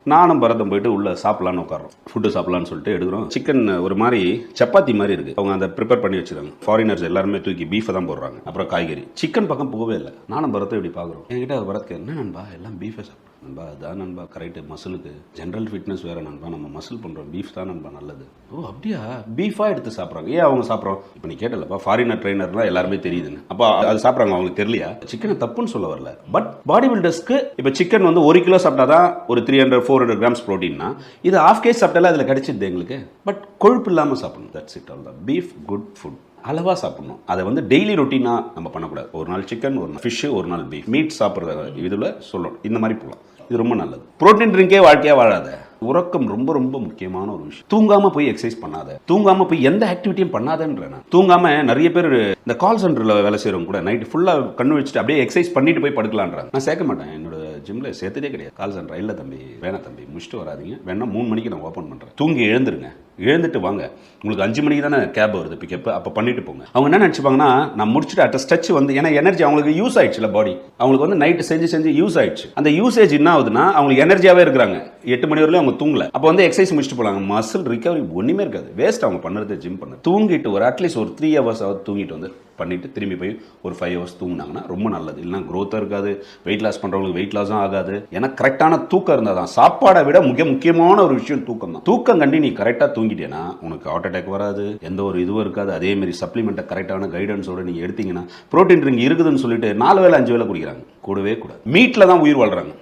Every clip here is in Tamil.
நானும் பரதம் போயிட்டு உள்ள சாப்பிடலான்னு உட்காரோம். ஃபுட்டு சாப்பிடலான்னு சொல்லிட்டு எடுக்கிறோம். சிக்கன் ஒரு மாதிரி சப்பாத்தி மாதிரி இருக்கு. அவங்க அதை ப்ரிப்பேர் பண்ணி வச்சிருக்காங்க. ஃபாரினர்ஸ் எல்லாருமே தூக்கி பீஃபை தான் போடுறாங்க. அப்புறம் காய்கறி. சிக்கன் பக்கம் போகவே இல்லை. நானும் பரத்தை இப்படி பார்க்குறோம். என்கிட்ட பரத்க்கு என்ன நண்பா எல்லாம் பீஃபை சாப்பிடும் நண்பா, அதான் நண்பா கரெக்டு. மசிலுக்கு ஜென்ரல் ஃபிட்னஸ் வேறு நண்பா, நம்ம மசில் பண்ணுறோம், பீஃப் தான் நண்பா நல்லது. ஓ அப்படியா, பீஃபாக எடுத்து சாப்பிட்றாங்க. ஏன் அவங்க சாப்பிட்றோம்? இப்போ நீ கேட்டலப்பா, ஃபாரினர் ட்ரைனர்லாம் எல்லாருமே தெரியுதுன்னு. அப்போ அது சாப்பிட்றாங்க, அவங்களுக்கு தெரியலையா? சிக்கனை தப்புன்னு சொல்ல வரல. பட் பாடி பில்டர்ஸ்க்கு இப்போ சிக்கன் வந்து 1 கிலோ சாப்பிட்டா தான் ஒரு 300-400 கிராம்ஸ் ப்ரோட்டீன்னா, இது 1/2 கேஜ் சாப்பிட்டாலே அதில் கிடைச்சிது எங்களுக்கு. பட் கொழுப்பு இல்லாமல் சாப்பிடணும். That's it. ஆல் தான். Beef good food. அளவாக சாப்பிடணும். அதை வந்து டெய்லி ரொட்டீனாக நம்ம பண்ணக்கூடாது. ஒரு நாள் சிக்கன், ஒரு நாள் ஃபிஷ்ஷு, ஒரு நாள் பீஃப். மீட் சாப்பிட்றத இதில் சொல்லணும். இந்த மாதிரி போகலாம். இது ரொம்ப நல்லது. புரோட்டீன் ட்ரிங்கே வாழ்க்கையாக வாழாத. உறக்கம் ரொம்ப ரொம்ப முக்கியமான ஒரு விஷயம். தூங்காம போய் எக்ஸசைஸ் பண்ணாத, தூங்காம போய் எந்த ஆக்டிவிட்டியும் பண்ணாதன்ற. தூங்காம நிறைய பேர் இந்த கால் சென்டர்ல வேலை செய்யறவங்க கூட நைட் ஃபுல்லா கண்ணு வச்சுட்டு அப்படியே எக்ஸசைஸ் பண்ணிட்டு போய் படுக்கலான்றாங்க. நான் சேர்க்க மாட்டேன். என்னோட ஜிம்ல சேர்த்ததே கிடையாது கால் சென்டர். இல்ல தம்பி, வேணாம் தம்பி, முடிச்சுட்டு வராதிங்க, வேணா 3 மணிக்கு நான் ஓப்பன் பண்றேன். தூங்கி எழுந்துருங்க, எழுந்துட்டு வாங்க. உங்களுக்கு 5 மணிக்கு தானே கேப் வருது பிக்கப், அப்போ பண்ணிட்டு போங்க. அவங்க என்ன நினச்சிப்பாங்கன்னா, நான் முடிச்சுட்டு அட் ஸ்ட்ரெச் வந்து, ஏன்னா எனர்ஜி அவங்களுக்கு யூஸ் ஆயிடுச்சுல, பாடி அவங்களுக்கு வந்து நைட்டு செஞ்சு யூஸ் ஆயிடுச்சு. அந்த யூசேஜ் என்ன ஆகுதுன்னா, அவங்களுக்கு எனர்ஜியாவே இருக்கிறாங்க. 8 மணி வரையிலும் அவங்க தூங்கல. அப்போ வந்து எக்ஸசைஸ் முடிச்சுட்டு போலாங்க. மசில் ரிகவரி ஒன்றுமே இருக்காது. வேஸ்ட் அவங்க பண்ணுறது. ஜிம் பண்ண தூங்கிட்டு ஒரு அட்லீஸ்ட் ஒரு 3 ஹவர்ஸ் தூங்கிட்டு வந்து பண்ணிட்டு திரும்பி போய் ஒரு 5 ஹவர்ஸ் தூங்கினாங்கன்னா ரொம்ப நல்லது. இல்லைனா க்ரோத்தாக இருக்காது. வெயிட் லாஸ் பண்ணுறவங்களுக்கு வெயிட் லாஸும் ஆகாது. ஏன்னா கரெக்டான தூக்கம் இருந்தால் தான். சாப்பாடை விட முக்கியமான ஒரு விஷயம் தூக்கம் தான். தூக்கம் கண்டி நீ கரெக்டாக தூங்கிட்டேன்னா உனக்கு ஹார்ட் அட்டாக் வராது, எந்த ஒரு இதுவும் இருக்காது. அதே மாதிரி சப்ளிமெண்ட்டை கரெக்டான கைடன்ஸோட நீங்கள் எடுத்தீங்கன்னா, ப்ரோட்டீன் ட்ரிங்க் இருக்குதுன்னு சொல்லிட்டு 4 வேளை 5 வேளை குடிக்கிறாங்க. கூடவே கூடாது. மீட்டில் தான் உயிர் வாழ்கிறாங்க.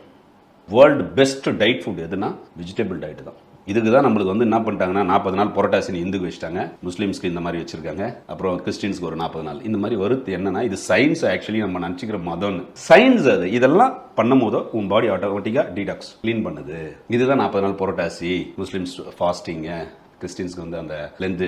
வேர்ல்டு பெஸ்ட் டயட் ஃபுட் எதுனா வெஜிடபிள் டயட் தான். இதுக்கு தான் நம்மளுக்கு வந்து என்ன பண்ணிட்டாங்கன்னா, 40 நாள் புரோட்டாசினி இந்துக்கு வச்சுட்டாங்க, முஸ்லீம்ஸ்க்கு இந்த மாதிரி வச்சிருக்காங்க, அப்புறம் கிறிஸ்டின்ஸ்க்கு ஒரு 40 நாள் இந்த மாதிரி வருது. என்னன்னா, இது சயின்ஸ். ஆக்சுவலி நம்ம நினச்சிக்கிற மதம்னு சயின்ஸ் அது. இதெல்லாம் பண்ணும் போதோ உன் பாடி ஆட்டோமேட்டிக்காக டீடாக்ஸ் க்ளீன் பண்ணுது. இதுதான் 40 நாள் புரோட்டாசி, முஸ்லீம்ஸ் ஃபாஸ்டிங்கு, கிறிஸ்டின்ஸ்க்கு வந்து அந்த லென்த்